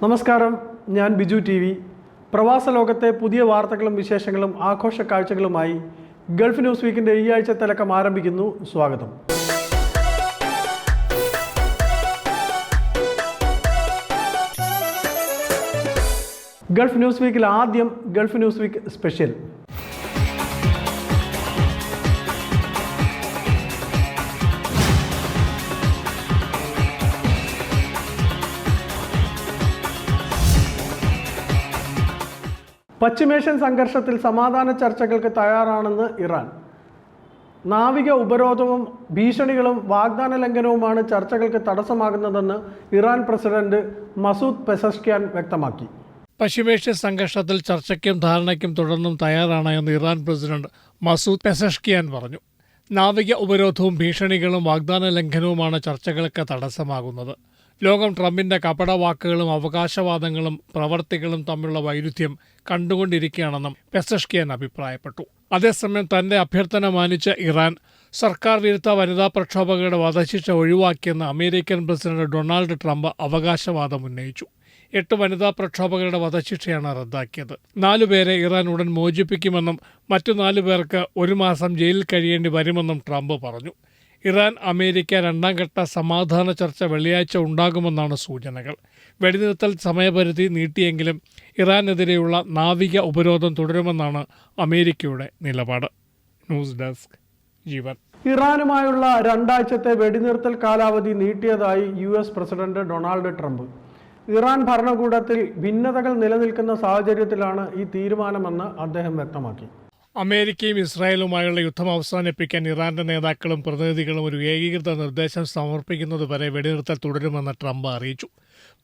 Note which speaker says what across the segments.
Speaker 1: നമസ്കാരം, ഞാൻ Biju T V. പ്രവാസ ലോകത്തെ പുതിയ വാർത്തകളും വിശേഷങ്ങളും ആഘോഷ കാഴ്ചകളുമായി ഗൾഫ് ന്യൂസ് വീക്കിൻ്റെ ഈ ആഴ്ച തലക്കം ആരംഭിക്കുന്നു. സ്വാഗതം. ഗൾഫ് ന്യൂസ് വീക്കിൽ ആദ്യം ഗൾഫ് ന്യൂസ് വീക്ക് സ്പെഷ്യൽ. പശ്ചിമേഷ്യൻ സംഘർഷത്തിൽ സമാധാന ചർച്ചകൾക്ക് തയ്യാറാണെന്ന് ഇറാൻ. നാവിക ഉപരോധവും ഭീഷണികളും വാഗ്ദാന ലംഘനവുമാണ് ചർച്ചകൾക്ക് തടസ്സമാകുന്നതെന്ന് ഇറാൻ പ്രസിഡന്റ് മസൂദ് പെസഷ്കിയാൻ വ്യക്തമാക്കി.
Speaker 2: പശ്ചിമേഷ്യൻ സംഘർഷത്തിൽ ചർച്ചയ്ക്കും ധാരണയ്ക്കും തുടർന്നും തയ്യാറാണ് എന്ന് ഇറാൻ പ്രസിഡന്റ് മസൂദ് പെസഷ്കിയാൻ പറഞ്ഞു. നാവിക ഉപരോധവും ഭീഷണികളും വാഗ്ദാന ലംഘനവുമാണ് ചർച്ചകൾക്ക് തടസ്സമാകുന്നത്. ലോകം ട്രംപിന്റെ കപടവാക്കുകളും അവകാശവാദങ്ങളും പ്രവർത്തികളും തമ്മിലുള്ള വൈരുദ്ധ്യം കണ്ടുകൊണ്ടിരിക്കുകയാണെന്നും പെസഷ്കിയാൻ അഭിപ്രായപ്പെട്ടു. അതേസമയം തന്റെ അഭ്യർത്ഥന മാനിച്ച ഇറാൻ സർക്കാർ വിരുദ്ധ വനിതാ പ്രക്ഷോഭകരുടെ വധശിക്ഷ ഒഴിവാക്കിയെന്ന് അമേരിക്കൻ പ്രസിഡന്റ് ഡൊണാൾഡ് ട്രംപ് അവകാശവാദം ഉന്നയിച്ചു. 8 വനിതാ പ്രക്ഷോഭകരുടെ വധശിക്ഷയാണ് റദ്ദാക്കിയത്. 4 പേരെ ഇറാൻ ഉടൻ മോചിപ്പിക്കുമെന്നും മറ്റു 4 പേർക്ക് 1 മാസം ജയിലിൽ കഴിയേണ്ടി വരുമെന്നും ട്രംപ് പറഞ്ഞു. ഇറാൻ അമേരിക്ക 2ാം ഘട്ട സമാധാന ചർച്ച വെള്ളിയാഴ്ച ഉണ്ടാകുമെന്നാണ് സൂചനകൾ. വെടിനിർത്തൽ സമയപരിധി നീട്ടിയെങ്കിലും ഇറാനെതിരെയുള്ള നാവിക ഉപരോധം തുടരുമെന്നാണ് അമേരിക്കയുടെ നിലപാട്. ന്യൂസ് ഡെസ്ക് ജീവൻ.
Speaker 1: ഇറാനുമായുള്ള 2 ആഴ്ചത്തെ വെടിനിർത്തൽ കാലാവധി നീട്ടിയതായി US president Donald Trump. Iran ഭരണകൂടത്തിൽ ഭിന്നതകൾ നിലനിൽക്കുന്ന സാഹചര്യത്തിലാണ് ഈ തീരുമാനമെന്ന് അദ്ദേഹം വ്യക്തമാക്കി.
Speaker 2: അമേരിക്കയും ഇസ്രായേലുമായുള്ള യുദ്ധം അവസാനിപ്പിക്കാൻ ഇറാന്റെ നേതാക്കളും പ്രതിനിധികളും ഒരു ഏകീകൃത നിർദ്ദേശം സമർപ്പിക്കുന്നതുവരെ വെടിനിർത്തൽ തുടരുമെന്ന് ട്രംപ് അറിയിച്ചു.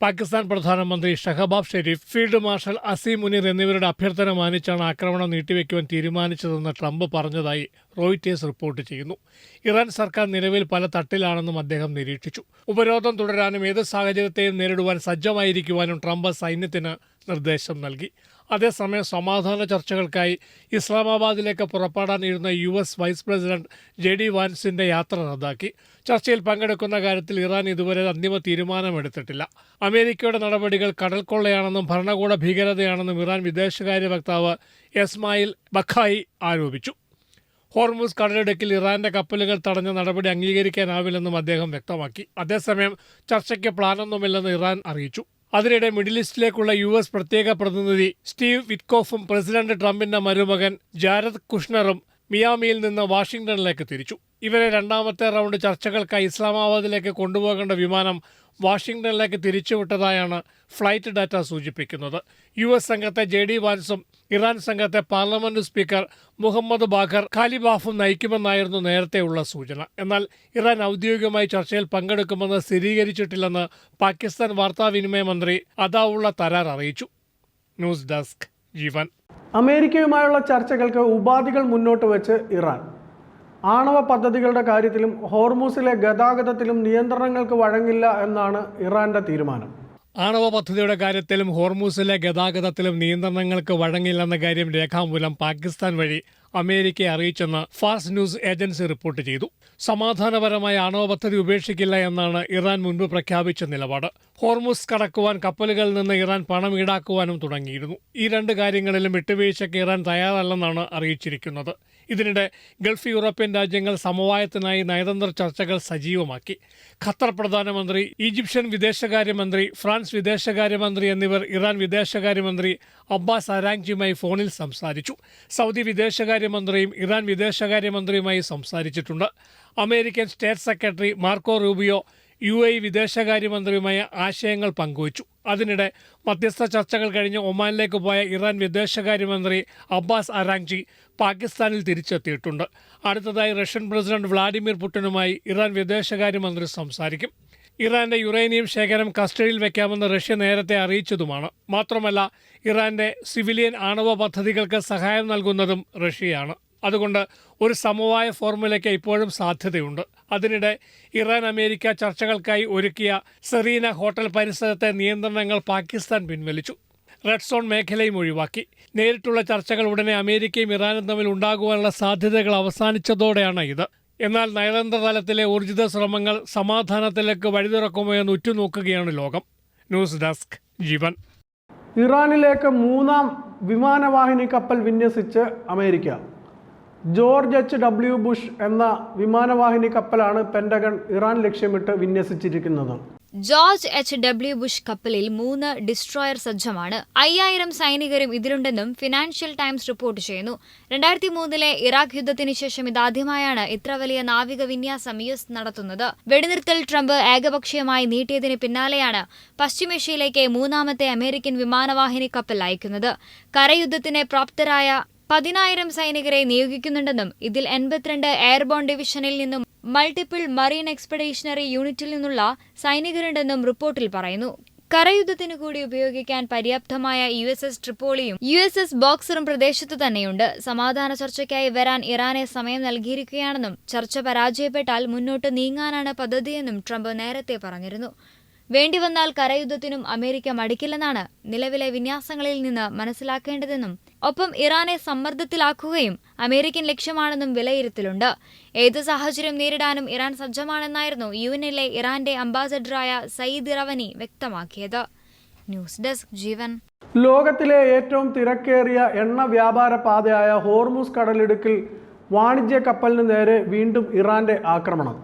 Speaker 2: പാകിസ്ഥാൻ പ്രധാനമന്ത്രി ഷഹബാസ് ഷെരീഫ്, ഫീൽഡ് മാർഷൽ അസീം മുനീർ എന്നിവരുടെ അഭ്യർത്ഥന മാനിച്ചാണ് ആക്രമണം നീട്ടിവെക്കുവാൻ തീരുമാനിച്ചതെന്ന് ട്രംപ് പറഞ്ഞതായി റോയിറ്റേഴ്സ് റിപ്പോർട്ട് ചെയ്യുന്നു. ഇറാൻ സർക്കാർ നിലവിൽ പല തട്ടിലാണെന്നും അദ്ദേഹം നിരീക്ഷിച്ചു. ഉപരോധം തുടരാനും ഏത് സാഹചര്യത്തെയും നേരിടുവാൻ സജ്ജമായിരിക്കുവാനും ട്രംപ് സൈന്യത്തിന് നിർദ്ദേശം നൽകി. അതേസമയം സമാധാന ചർച്ചകൾക്കായി ഇസ്ലാമാബാദിലേക്ക് പുറപ്പെടാനിരുന്ന US വൈസ് പ്രസിഡന്റ് JD വാൻസിന്റെ യാത്ര റദ്ദാക്കി. ചർച്ചയിൽ പങ്കെടുക്കുന്ന കാര്യത്തിൽ ഇറാൻ ഇതുവരെ അന്തിമ തീരുമാനമെടുത്തിട്ടില്ല. അമേരിക്കയുടെ നടപടികൾ കടൽക്കൊള്ളയാണെന്നും ഭരണകൂട ഭീകരതയാണെന്നും ഇറാൻ വിദേശകാര്യ വക്താവ് എസ്മായിൽ ബഖായി ആരോപിച്ചു. ഹോർമുസ് കടലിടുക്കിൽ ഇറാന്റെ കപ്പലുകൾ തടഞ്ഞ നടപടി അംഗീകരിക്കാനാവില്ലെന്നും അദ്ദേഹം വ്യക്തമാക്കി. അതേസമയം ചർച്ചയ്ക്ക് പ്ലാനൊന്നുമില്ലെന്ന് ഇറാൻ അറിയിച്ചു. അതിനിടെ മിഡിൽ ഈസ്റ്റിലേക്കുള്ള US പ്രത്യേക പ്രതിനിധി സ്റ്റീവ് വിറ്റ്കോഫും പ്രസിഡന്റ് ട്രംപിന്റെ മരുമകൻ ജാരദ് കുഷ്ണറും മിയാമിയിൽ നിന്ന് വാഷിംഗ്ടണിലേക്ക് തിരിച്ചു. ഇവരെ 2ാമത്തെ റൗണ്ട് ചർച്ചകൾക്കായി ഇസ്ലാമാബാദിലേക്ക് കൊണ്ടുപോകേണ്ട വിമാനം വാഷിംഗ്ടണിലേക്ക് തിരിച്ചുവിട്ടതായാണ് ഫ്ലൈറ്റ് ഡാറ്റ സൂചിപ്പിക്കുന്നത്. US സംഘത്തെ JD വാൻസും ഇറാൻ സംഘത്തെ പാർലമെന്റ് സ്പീക്കർ മുഹമ്മദ് ബാഖർ ഖാലിബാഫും നയിക്കുമെന്നായിരുന്നു നേരത്തെയുള്ള സൂചന. എന്നാൽ ഇറാൻ ഔദ്യോഗികമായി ചർച്ചയിൽ പങ്കെടുക്കുമെന്ന് സ്ഥിരീകരിച്ചിട്ടില്ലെന്ന് പാകിസ്ഥാൻ വാർത്താവിനിമയ മന്ത്രി അതാവുള്ള തരാർ അറിയിച്ചു. ന്യൂസ് ഡെസ്ക് ജീവൻ.
Speaker 1: അമേരിക്കയുമായുള്ള ചർച്ചകൾക്ക് ഉപാധികൾ മുന്നോട്ട് വെച്ച് ഇറാൻ. ആണവ പദ്ധതികളുടെ കാര്യത്തിലും ഹോർമൂസിലെ ഗതാഗതത്തിലും നിയന്ത്രണങ്ങൾക്ക് വഴങ്ങില്ല എന്നാണ് ഇറാന്റെ തീരുമാനം.
Speaker 2: ആണവ പദ്ധതിയുടെ കാര്യത്തിലും ഹോർമൂസിലെ ഗതാഗതത്തിലും നിയന്ത്രണങ്ങൾക്ക് വഴങ്ങില്ലെന്ന കാര്യം രേഖാമൂലം പാകിസ്ഥാൻ വഴി അമേരിക്കയെ അറിയിച്ചെന്ന് ഫാസ്റ്റ് ന്യൂസ് ഏജൻസി റിപ്പോർട്ട് ചെയ്തു. സമാധാനപരമായ ആണവ പദ്ധതി ഉപേക്ഷിക്കില്ല എന്നാണ് ഇറാൻ മുൻപ് പ്രഖ്യാപിച്ച നിലപാട്. ഹോർമൂസ് കടക്കുവാൻ കപ്പലുകളിൽ നിന്ന് ഇറാൻ പണം ഈടാക്കുവാനും തുടങ്ങിയിരുന്നു. ഈ 2 കാര്യങ്ങളിലും വിട്ടുവീഴ്ചയ്ക്ക് ഇറാൻ തയ്യാറല്ലെന്നാണ് അറിയിച്ചിരിക്കുന്നത്. ഇതിനിടെ ഗൾഫ് യൂറോപ്യൻ രാജ്യങ്ങൾ സമവായത്തിനായി നയതന്ത്ര ചർച്ചകൾ സജീവമാക്കി. ഖത്തർ പ്രധാനമന്ത്രി, ഈജിപ്ഷ്യൻ വിദേശകാര്യമന്ത്രി, ഫ്രാൻസ് വിദേശകാര്യമന്ത്രി എന്നിവർ ഇറാൻ വിദേശകാര്യമന്ത്രി അബ്ബാസ് അരാങ്ജിയുമായി ഫോണിൽ സംസാരിച്ചു. സൗദി വിദേശകാര്യമന്ത്രിയും ഇറാൻ വിദേശകാര്യമന്ത്രിയുമായി സംസാരിച്ചിട്ടുണ്ട്. American state secretary Marco Rubio UAE വിദേശകാര്യമന്ത്രിയുമായ ആശയങ്ങൾ പങ്കുവച്ചു. അതിനിടെ മധ്യസ്ഥ ചർച്ചകൾ കഴിഞ്ഞ് ഒമാനിലേക്ക് പോയ ഇറാൻ വിദേശകാര്യമന്ത്രി അബ്ബാസ് അരാങ്ജി പാകിസ്ഥാനിൽ തിരിച്ചെത്തിയിട്ടുണ്ട്. അടുത്തതായി റഷ്യൻ പ്രസിഡന്റ് വ്ളാഡിമിർ പുടിനുമായി ഇറാൻ വിദേശകാര്യമന്ത്രി സംസാരിക്കും. ഇറാന്റെ യുറേനിയം ശേഖരം കസ്റ്റഡിയിൽ വയ്ക്കാമെന്ന് റഷ്യ നേരത്തെ അറിയിച്ചതുമാണ്. മാത്രമല്ല ഇറാന്റെ സിവിലിയൻ ആണവ പദ്ധതികൾക്ക് സഹായം നൽകുന്നതും റഷ്യയാണ്. അതുകൊണ്ട് ഒരു സമവായ ഫോർമുലയ്ക്ക് ഇപ്പോഴും സാധ്യതയുണ്ട്. അതിനിടെ ഇറാൻ അമേരിക്ക ചർച്ചകൾക്കായി ഒരുക്കിയ സെറീന ഹോട്ടൽ പരിസരത്തെ നിയന്ത്രണങ്ങൾ പാകിസ്ഥാൻ പിൻവലിച്ചു. റെഡ് സോൺ മേഖലയും ഒഴിവാക്കി. നേരിട്ടുള്ള ചർച്ചകൾ ഉടനെ അമേരിക്കയും ഇറാനും തമ്മിൽ ഉണ്ടാകുവാനുള്ള സാധ്യതകൾ അവസാനിച്ചതോടെയാണ് ഇത്. എന്നാൽ നയതന്ത്ര തലത്തിലെ ഊർജിത ശ്രമങ്ങൾ സമാധാനത്തിലേക്ക് വഴിതുറക്കുമോ എന്ന് ഉറ്റുനോക്കുകയാണ് ലോകം. News desk. ജീവൻ.
Speaker 1: ഇറാനിലേക്ക് മൂന്നാം വിമാനവാഹിനി കപ്പൽ വിന്യസിച്ച് അമേരിക്ക. George H.W. ബുഷ് എന്ന വിമാനവാഹിനി കപ്പലാണ് പെന്റഗൺ ഇറാൻ ലക്ഷ്യമിട്ട് വിന്യസിച്ചിരിക്കുന്നത്.
Speaker 3: George H.W. ബുഷ് കപ്പലിൽ 3 ഡിസ്ട്രോയർ സജ്ജമാണ്. 5000 സൈനികരും ഇതിലുണ്ടെന്നും ഫിനാൻഷ്യൽ ടൈംസ് റിപ്പോർട്ട് ചെയ്യുന്നു. 2003 ഇറാഖ് യുദ്ധത്തിന് ശേഷം ഇതാദ്യമായാണ് ഇത്ര വലിയ നാവിക വിന്യാസം US നടത്തുന്നത്. വെടിനിർത്തൽ ട്രംപ് ഏകപക്ഷീയമായി നീട്ടിയതിന് പിന്നാലെയാണ് പശ്ചിമേഷ്യയിലേക്ക് മൂന്നാമത്തെ അമേരിക്കൻ വിമാനവാഹിനി കപ്പൽ അയക്കുന്നത്. കരയുദ്ധത്തിന് പ്രാപ്തരായ 10,000 സൈനികരെ നിയോഗിക്കുന്നുണ്ടെന്നും ഇതിൽ 82 എയർബോൺ ഡിവിഷനിൽ നിന്നും മൾട്ടിപ്പിൾ മറീൻ എക്സ്പെഡീഷണറി യൂണിറ്റിൽ നിന്നുള്ള സൈനികരുണ്ടെന്നും റിപ്പോർട്ടിൽ പറയുന്നു. കരയുദ്ധത്തിനു കൂടി ഉപയോഗിക്കാൻ പര്യാപ്തമായ USS ട്രിപ്പോളിയും USS ബോക്സറും പ്രദേശത്തു തന്നെയുണ്ട്. സമാധാന ചർച്ചയ്ക്കായി വരാൻ ഇറാനെ സമയം നൽകിയിരിക്കുകയാണെന്നും ചർച്ച പരാജയപ്പെട്ടാൽ മുന്നോട്ട് നീങ്ങാനാണ് പദ്ധതിയെന്നും ട്രംപ് നേരത്തെ പറഞ്ഞിരുന്നു. വേണ്ടിവന്നാൽ കരയുദ്ധത്തിനും അമേരിക്ക മടിക്കില്ലെന്നാണ് നിലവിലെ വിന്യാസങ്ങളിൽ നിന്ന് മനസ്സിലാക്കേണ്ടതെന്നും ഒപ്പം ഇറാനെ സമ്മർദ്ദത്തിലാക്കുകയും അമേരിക്കൻ ലക്ഷ്യമാണെന്നും വിലയിരുത്തലുണ്ട്. ഏത് സാഹചര്യം നേരിടാനും ഇറാൻ സജ്ജമാണെന്നായിരുന്നു UN-ലെ ഇറാന്റെ അംബാസഡറായ സയ്യിദ് ഇറവനി വ്യക്തമാക്കിയത്. ന്യൂസ് ഡെസ്ക് ജീവൻ.
Speaker 1: ലോകത്തിലെ ഏറ്റവും തിരക്കേറിയ എണ്ണ വ്യാപാര പാതയായ ഹോർമുസ് കടലിടുക്കിൽ വാണിജ്യ കപ്പലിന് നേരെ വീണ്ടും ഇറാന്റെ ആക്രമണം.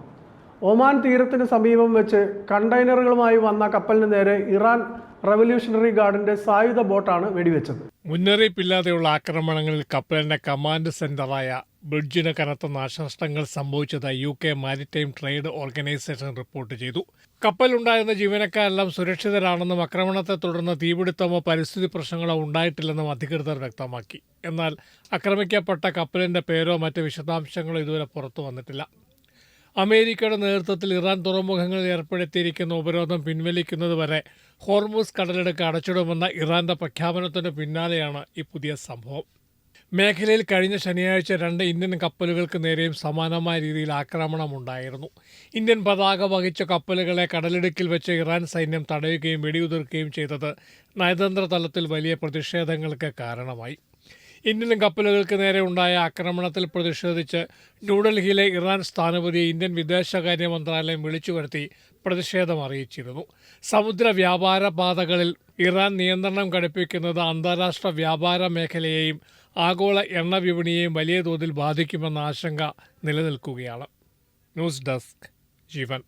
Speaker 1: ഒമാൻ തീരത്തിന് സമീപം വെച്ച് കണ്ടെയ്നറുകളുമായി വന്ന കപ്പലിന് നേരെ ഇറാൻ റവല്യൂഷണറി ഗാർഡിന്റെ സായുധ ബോട്ടാണ് വെടിവെച്ചത്.
Speaker 2: മുന്നറിയിപ്പില്ലാതെയുള്ള ആക്രമണങ്ങളിൽ കപ്പലിന്റെ കമാൻഡ് സെന്ററായ ബ്രിഡ്ജിന് കനത്ത നാശനഷ്ടങ്ങൾ സംഭവിച്ചതായി UK maritime trade organisation report ചെയ്തു. കപ്പലുണ്ടായിരുന്ന ജീവനക്കാരെല്ലാം സുരക്ഷിതരാണെന്നും ആക്രമണത്തെ തുടർന്ന് തീപിടുത്തമോ പരിസ്ഥിതി പ്രശ്നങ്ങളോ ഉണ്ടായിട്ടില്ലെന്നും അധികൃതർ വ്യക്തമാക്കി. എന്നാൽ ആക്രമിക്കപ്പെട്ട കപ്പലിന്റെ പേരോ മറ്റ് വിശദാംശങ്ങളോ ഇതുവരെ പുറത്തു വന്നിട്ടില്ല. അമേരിക്കയുടെ നേതൃത്വത്തിൽ ഇറാൻ തുറമുഖങ്ങളിൽ ഏർപ്പെടുത്തിയിരിക്കുന്ന ഉപരോധം പിൻവലിക്കുന്നതുവരെ ഹോർമുസ് കടലിടുക്ക് അടച്ചിടുമെന്ന ഇറാന്റെ പ്രഖ്യാപനത്തിന് പിന്നാലെയാണ് ഈ പുതിയ സംഭവം. മേഖലയിൽ കഴിഞ്ഞ ശനിയാഴ്ച 2 ഇന്ത്യൻ കപ്പലുകൾക്ക് നേരെയും സമാനമായ രീതിയിൽ ആക്രമണമുണ്ടായിരുന്നു. ഇന്ത്യൻ പതാക വഹിച്ച കപ്പലുകളെ കടലിടുക്കിൽ വെച്ച് ഇറാൻ സൈന്യം തടയുകയും വെടിയുതിർക്കുകയും ചെയ്തത് നയതന്ത്ര തലത്തിൽ വലിയ പ്രതിഷേധങ്ങൾക്ക് കാരണമായി. ഇന്ത്യൻ കപ്പലുകൾക്ക് നേരെ ഉണ്ടായ ആക്രമണത്തിൽ പ്രതിഷേധിച്ച് ന്യൂഡൽഹിയിലെ ഇറാൻ സ്ഥാനപതിയെ ഇന്ത്യൻ വിദേശകാര്യ മന്ത്രാലയം വിളിച്ചു വരുത്തി പ്രതിഷേധം അറിയിച്ചിരുന്നു. സമുദ്ര വ്യാപാര പാതകളിൽ ഇറാൻ നിയന്ത്രണം ഘടിപ്പിക്കുന്നത് അന്താരാഷ്ട്ര വ്യാപാര മേഖലയെയും ആഗോള എണ്ണ വിപണിയെയും വലിയ തോതിൽ ബാധിക്കുമെന്ന ആശങ്ക നിലനിൽക്കുകയാണ്. ന്യൂസ് ഡെസ്ക് ജീവൻ.